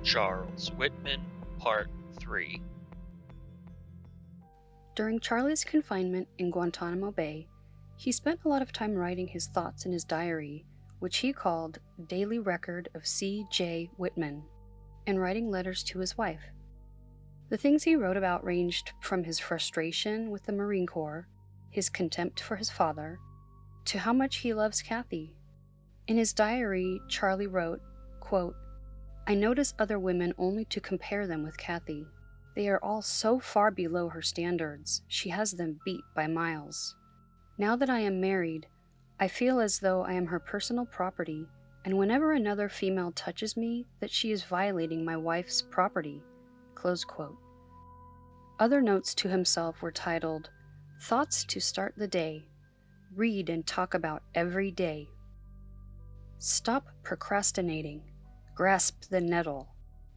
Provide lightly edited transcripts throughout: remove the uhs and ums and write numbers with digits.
Charles Whitman, Part 3. During Charlie's confinement in Guantanamo Bay, he spent a lot of time writing his thoughts in his diary, which he called Daily Record of C.J. Whitman, and writing letters to his wife. The things he wrote about ranged from his frustration with the Marine Corps, his contempt for his father, to how much he loves Kathy. In his diary, Charlie wrote, quote, "I notice other women only to compare them with Kathy. They are all so far below her standards, she has them beat by miles. Now that I am married, I feel as though I am her personal property, and whenever another female touches me, that she is violating my wife's property." Close quote. Other notes to himself were titled, "Thoughts to Start the Day. Read and talk about every day. Stop procrastinating. Grasp the nettle.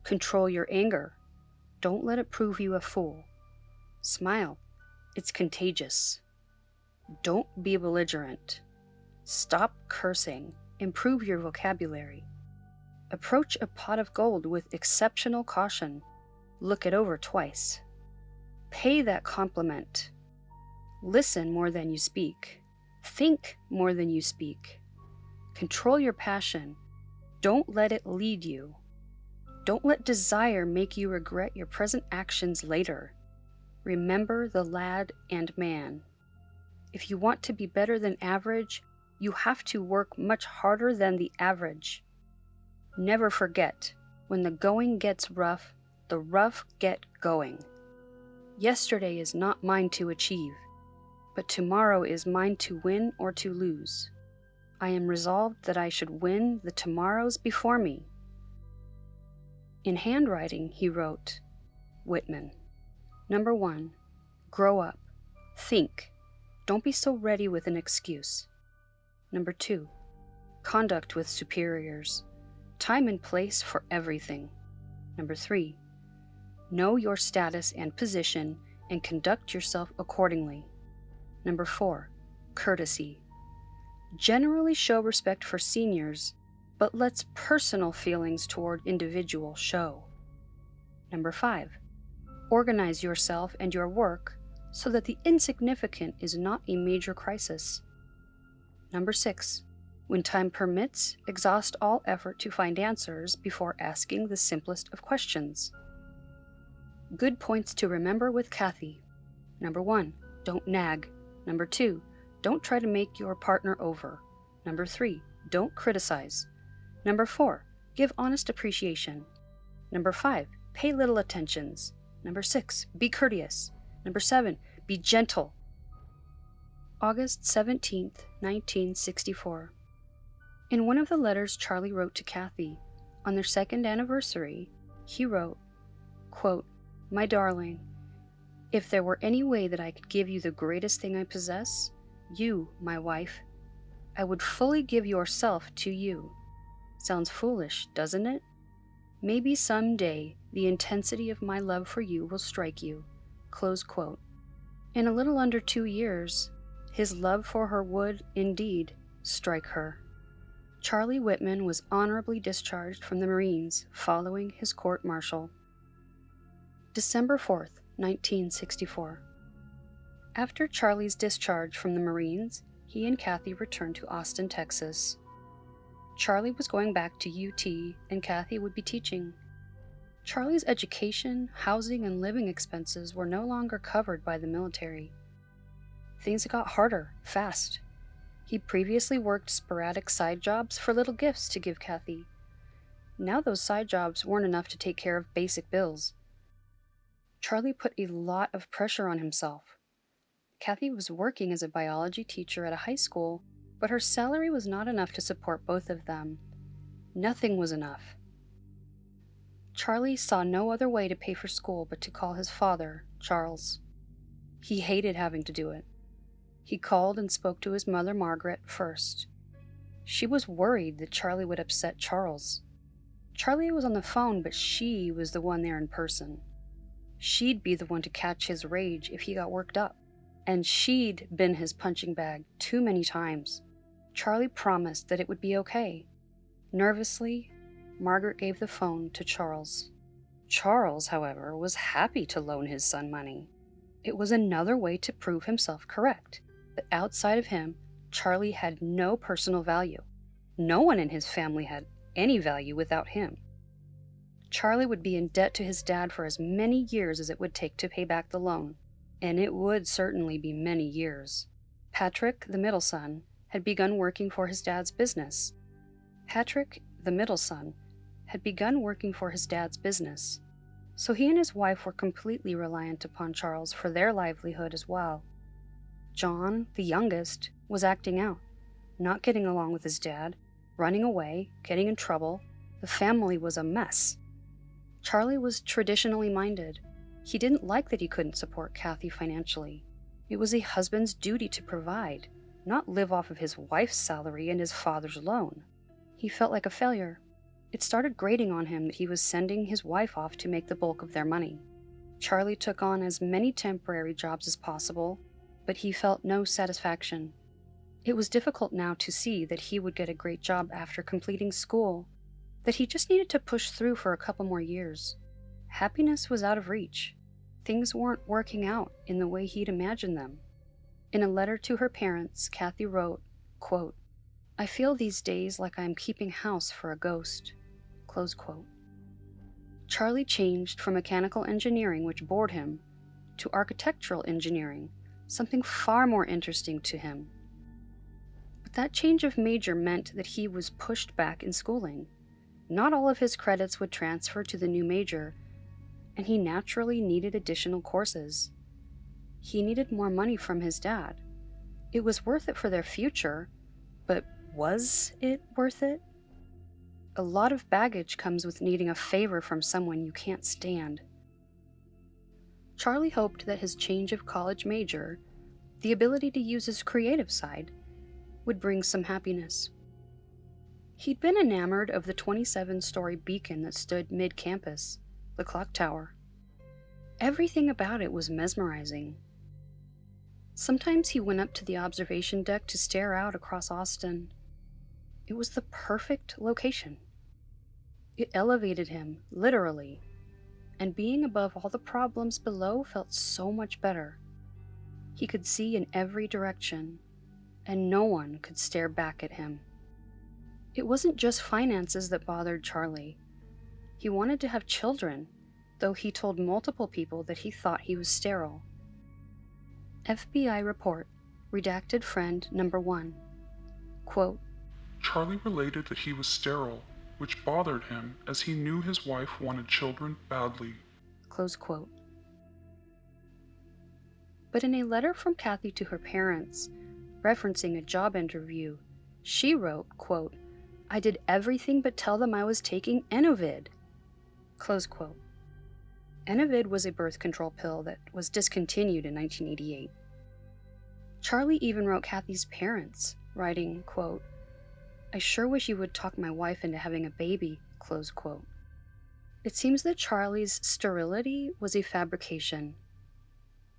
Control your anger. Don't let it prove you a fool. Smile. It's contagious. Don't be belligerent. Stop cursing. Improve your vocabulary. Approach a pot of gold with exceptional caution. Look it over twice. Pay that compliment. Listen more than you speak. Think more than you speak. Control your passion. Don't let it lead you. Don't let desire make you regret your present actions later. Remember the lad and man. If you want to be better than average, you have to work much harder than the average. Never forget, when the going gets rough, the rough get going. Yesterday is not mine to achieve, but tomorrow is mine to win or to lose. I am resolved that I should win the tomorrows before me." In handwriting, he wrote, Whitman, Number 1, grow up. Think. Don't be so ready with an excuse. Number 2, conduct with superiors. Time and place for everything. Number 3, know your status and position and conduct yourself accordingly. Number 4, courtesy. Generally show respect for seniors, but let's personal feelings toward individual show. Number 5, organize yourself and your work so that the insignificant is not a major crisis. Number 6, when time permits, exhaust all effort to find answers before asking the simplest of questions. Good points to remember with Kathy. Number 1, don't nag. Number 2, don't try to make your partner over. Number 3, don't criticize. Number 4, give honest appreciation. Number 5, pay little attentions. Number 6, be courteous. Number 7, be gentle. August 17th, 1964. In one of the letters Charlie wrote to Kathy, on their second anniversary, he wrote, quote, "My darling, if there were any way that I could give you the greatest thing I possess, you, my wife, I would fully give yourself to you." Sounds foolish, doesn't it? Maybe someday the intensity of my love for you will strike you. Close quote. In a little under 2 years, his love for her would, indeed, strike her. Charlie Whitman was honorably discharged from the Marines following his court-martial. December 4th, 1964. After Charlie's discharge from the Marines, he and Kathy returned to Austin, Texas. Charlie was going back to UT, and Kathy would be teaching. Charlie's education, housing, and living expenses were no longer covered by the military. Things got harder, fast. He previously worked sporadic side jobs for little gifts to give Kathy. Now those side jobs weren't enough to take care of basic bills. Charlie put a lot of pressure on himself. Kathy was working as a biology teacher at a high school, but her salary was not enough to support both of them. Nothing was enough. Charlie saw no other way to pay for school but to call his father, Charles. He hated having to do it. He called and spoke to his mother, Margaret, first. She was worried that Charlie would upset Charles. Charlie was on the phone, but she was the one there in person. She'd be the one to catch his rage if he got worked up. And she'd been his punching bag too many times. Charlie promised that it would be okay. Nervously, Margaret gave the phone to Charles. Charles, however, was happy to loan his son money. It was another way to prove himself correct, that outside of him, Charlie had no personal value. No one in his family had any value without him. Charlie would be in debt to his dad for as many years as it would take to pay back the loan, and it would certainly be many years. Patrick, the middle son, had begun working for his dad's business. So he and his wife were completely reliant upon Charles for their livelihood as well. John, the youngest, was acting out, not getting along with his dad, running away, getting in trouble. The family was a mess. Charlie was traditionally minded. He didn't like that he couldn't support Kathy financially. It was a husband's duty to provide, not live off of his wife's salary and his father's loan. He felt like a failure. It started grating on him that he was sending his wife off to make the bulk of their money. Charlie took on as many temporary jobs as possible, but he felt no satisfaction. It was difficult now to see that he would get a great job after completing school, that he just needed to push through for a couple more years. Happiness was out of reach. Things weren't working out in the way he'd imagined them. In a letter to her parents, Kathy wrote, quote, "I feel these days like I am keeping house for a ghost." Close quote. Charlie changed from mechanical engineering, which bored him, to architectural engineering, something far more interesting to him. But that change of major meant that he was pushed back in schooling. Not all of his credits would transfer to the new major, and he naturally needed additional courses. He needed more money from his dad. It was worth it for their future, but was it worth it? A lot of baggage comes with needing a favor from someone you can't stand. Charlie hoped that his change of college major, the ability to use his creative side, would bring some happiness. He'd been enamored of the 27-story beacon that stood mid-campus, the clock tower. Everything about it was mesmerizing. Sometimes he went up to the observation deck to stare out across Austin. It was the perfect location. It elevated him, literally, and being above all the problems below felt so much better. He could see in every direction, and no one could stare back at him. It wasn't just finances that bothered Charlie. He wanted to have children, though he told multiple people that he thought he was sterile. FBI report, redacted friend number 1. Quote, Charlie related that he was sterile, which bothered him as he knew his wife wanted children badly. Close quote. But in a letter from Kathy to her parents, referencing a job interview, she wrote, quote, "I did everything but tell them I was taking Enovid." Close quote. Enovid was a birth control pill that was discontinued in 1988. Charlie even wrote Kathy's parents, writing, quote, "I sure wish you would talk my wife into having a baby," close quote. It seems that Charlie's sterility was a fabrication.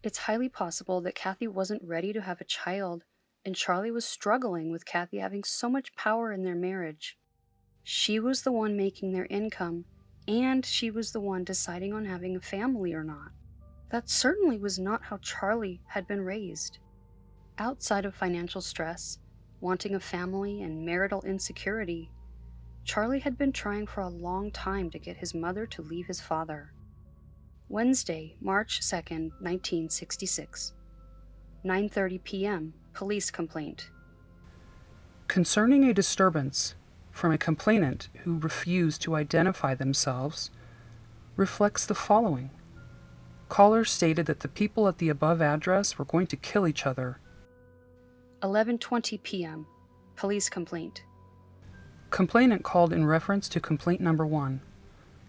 It's highly possible that Kathy wasn't ready to have a child, and Charlie was struggling with Kathy having so much power in their marriage. She was the one making their income, and she was the one deciding on having a family or not. That certainly was not how Charlie had been raised. Outside of financial stress, wanting a family, and marital insecurity, Charlie had been trying for a long time to get his mother to leave his father. Wednesday, March 2nd, 1966. 9:30 p.m. Police complaint. Concerning a disturbance from a complainant who refused to identify themselves, reflects the following. Caller stated that the people at the above address were going to kill each other. 11:20 p.m. Police complaint. Complainant called in reference to complaint number 1.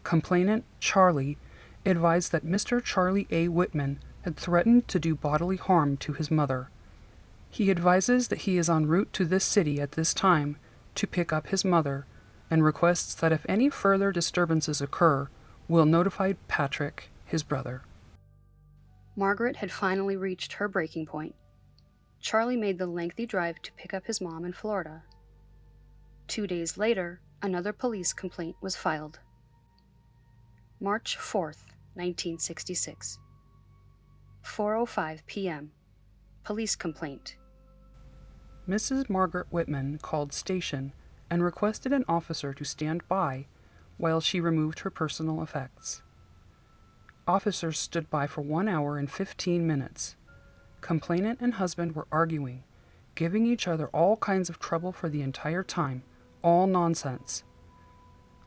Complainant, Charlie, advised that Mr. Charlie A. Whitman had threatened to do bodily harm to his mother. He advises that he is en route to this city at this time to pick up his mother, and requests that if any further disturbances occur, will notify Patrick, his brother. Margaret had finally reached her breaking point. Charlie made the lengthy drive to pick up his mom in Florida. 2 days later, another police complaint was filed. March 4th, 1966. 4:05 p.m. Police complaint. Mrs. Margaret Whitman called station and requested an officer to stand by while she removed her personal effects. Officers stood by for 1 hour and 15 minutes. Complainant and husband were arguing, giving each other all kinds of trouble for the entire time, all nonsense.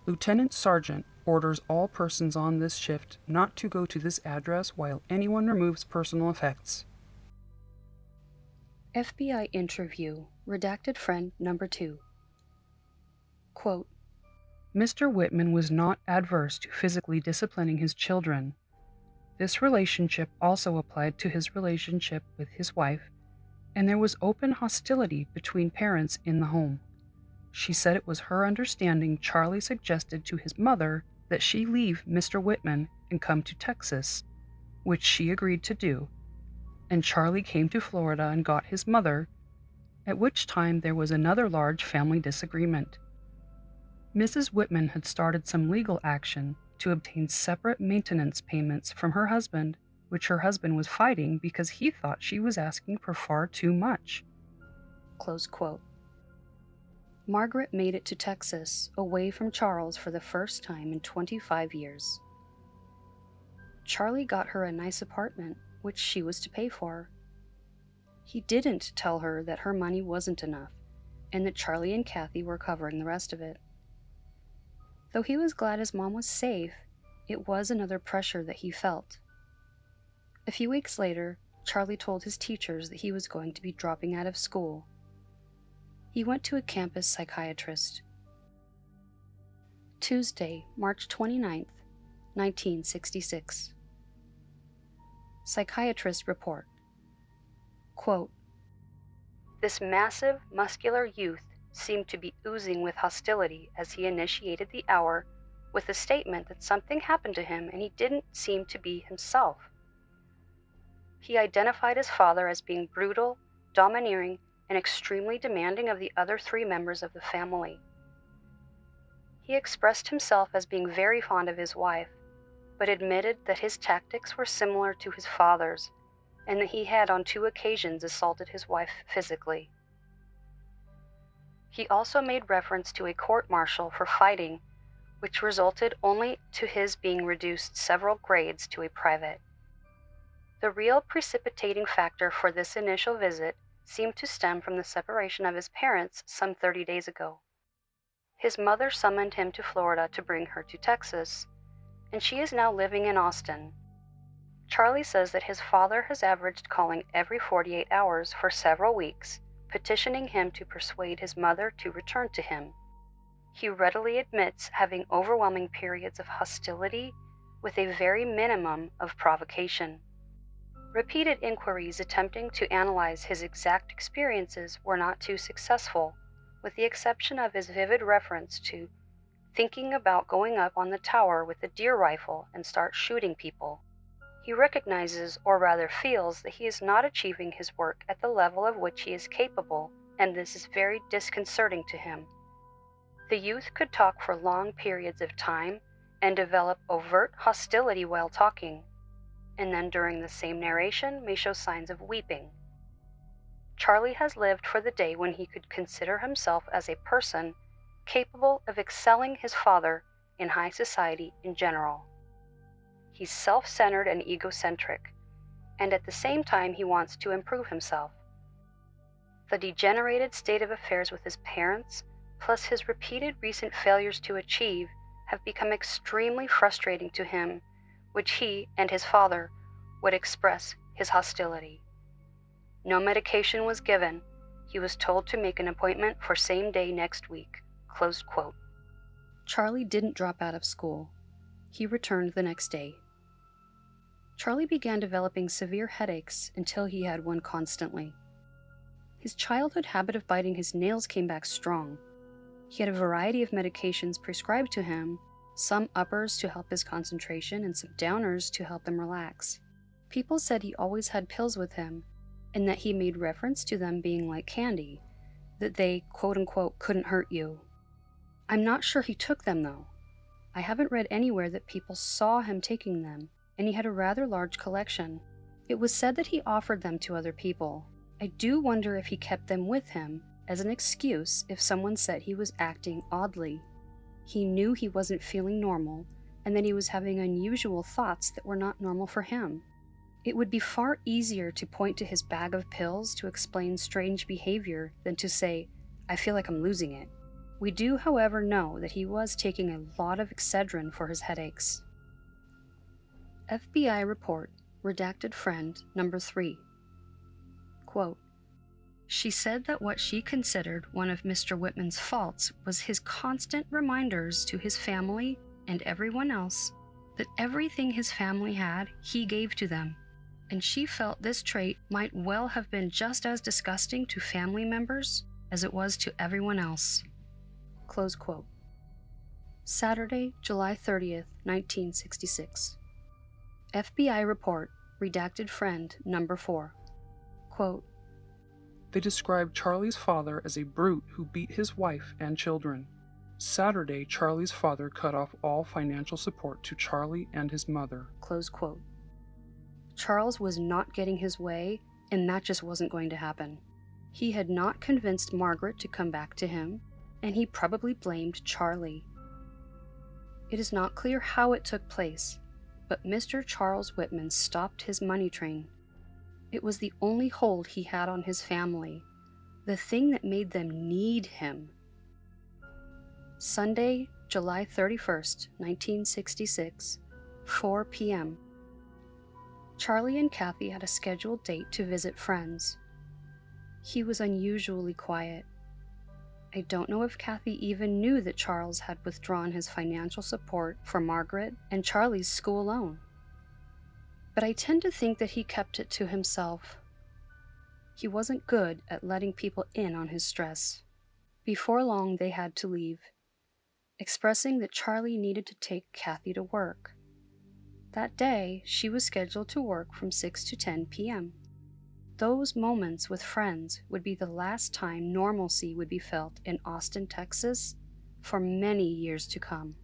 Lieutenant Sergeant orders all persons on this shift not to go to this address while anyone removes personal effects. FBI interview, redacted friend number 2. Quote, Mr. Whitman was not adverse to physically disciplining his children. This relationship also applied to his relationship with his wife, and there was open hostility between parents in the home. She said it was her understanding Charlie suggested to his mother that she leave Mr. Whitman and come to Texas, which she agreed to do, and Charlie came to Florida and got his mother, at which time there was another large family disagreement. Mrs. Whitman had started some legal action to obtain separate maintenance payments from her husband, which her husband was fighting because he thought she was asking for far too much. Close quote. Margaret made it to Texas, away from Charles for the first time in 25 years. Charlie got her a nice apartment, which she was to pay for. He didn't tell her that her money wasn't enough, and that Charlie and Kathy were covering the rest of it. Though he was glad his mom was safe, it was another pressure that he felt. A few weeks later, Charlie told his teachers that he was going to be dropping out of school. He went to a campus psychiatrist. Tuesday, March 29th, 1966. Psychiatrist report. Quote, This massive, muscular youth seemed to be oozing with hostility as he initiated the hour with the statement that something happened to him and he didn't seem to be himself. He identified his father as being brutal, domineering, and extremely demanding of the other 3 members of the family. He expressed himself as being very fond of his wife, but admitted that his tactics were similar to his father's, and that he had on 2 occasions assaulted his wife physically. He also made reference to a court-martial for fighting, which resulted only to his being reduced several grades to a private. The real precipitating factor for this initial visit seemed to stem from the separation of his parents some 30 days ago. His mother summoned him to Florida to bring her to Texas, and she is now living in Austin. Charlie says that his father has averaged calling every 48 hours for several weeks, petitioning him to persuade his mother to return to him. He readily admits having overwhelming periods of hostility with a very minimum of provocation. Repeated inquiries attempting to analyze his exact experiences were not too successful, with the exception of his vivid reference to thinking about going up on the tower with a deer rifle and start shooting people. He recognizes, or rather feels, that he is not achieving his work at the level of which he is capable, and this is very disconcerting to him. The youth could talk for long periods of time and develop overt hostility while talking, and then during the same narration may show signs of weeping. Charlie has lived for the day when he could consider himself as a person capable of excelling his father in high society in general. He's self-centered and egocentric, and at the same time he wants to improve himself. The degenerated state of affairs with his parents, plus his repeated recent failures to achieve, have become extremely frustrating to him, which he and his father would express his hostility. No medication was given. He was told to make an appointment for same day next week. Close quote. Charlie didn't drop out of school. He returned the next day. Charlie began developing severe headaches until he had one constantly. His childhood habit of biting his nails came back strong. He had a variety of medications prescribed to him, some uppers to help his concentration and some downers to help him relax. People said he always had pills with him, and that he made reference to them being like candy, that they, quote-unquote, couldn't hurt you. I'm not sure he took them, though. I haven't read anywhere that people saw him taking them, and he had a rather large collection. It was said that he offered them to other people. I do wonder if he kept them with him as an excuse if someone said he was acting oddly. He knew he wasn't feeling normal, and that he was having unusual thoughts that were not normal for him. It would be far easier to point to his bag of pills to explain strange behavior than to say, "I feel like I'm losing it." We do, however, know that he was taking a lot of Excedrin for his headaches. FBI report, redacted friend, number 3. Quote, "She said that what she considered one of Mr. Whitman's faults was his constant reminders to his family and everyone else that everything his family had, he gave to them, and she felt this trait might well have been just as disgusting to family members as it was to everyone else." Close quote. Saturday, July 30th, 1966. FBI report, redacted friend, number 4. Quote, They described Charlie's father as a brute who beat his wife and children. Saturday, Charlie's father cut off all financial support to Charlie and his mother. close quote. Charles was not getting his way, and that just wasn't going to happen. He had not convinced Margaret to come back to him, and he probably blamed Charlie. It is not clear how it took place, but Mr. Charles Whitman stopped his money train. It was the only hold he had on his family, the thing that made them need him. Sunday, July 31st, 1966, 4 p.m. Charlie and Kathy had a scheduled date to visit friends. He was unusually quiet. I don't know if Kathy even knew that Charles had withdrawn his financial support for Margaret and Charlie's school loan. But I tend to think that he kept it to himself. He wasn't good at letting people in on his stress. Before long, they had to leave, expressing that Charlie needed to take Kathy to work. That day, she was scheduled to work from 6 to 10 p.m. Those moments with friends would be the last time normalcy would be felt in Austin, Texas, for many years to come.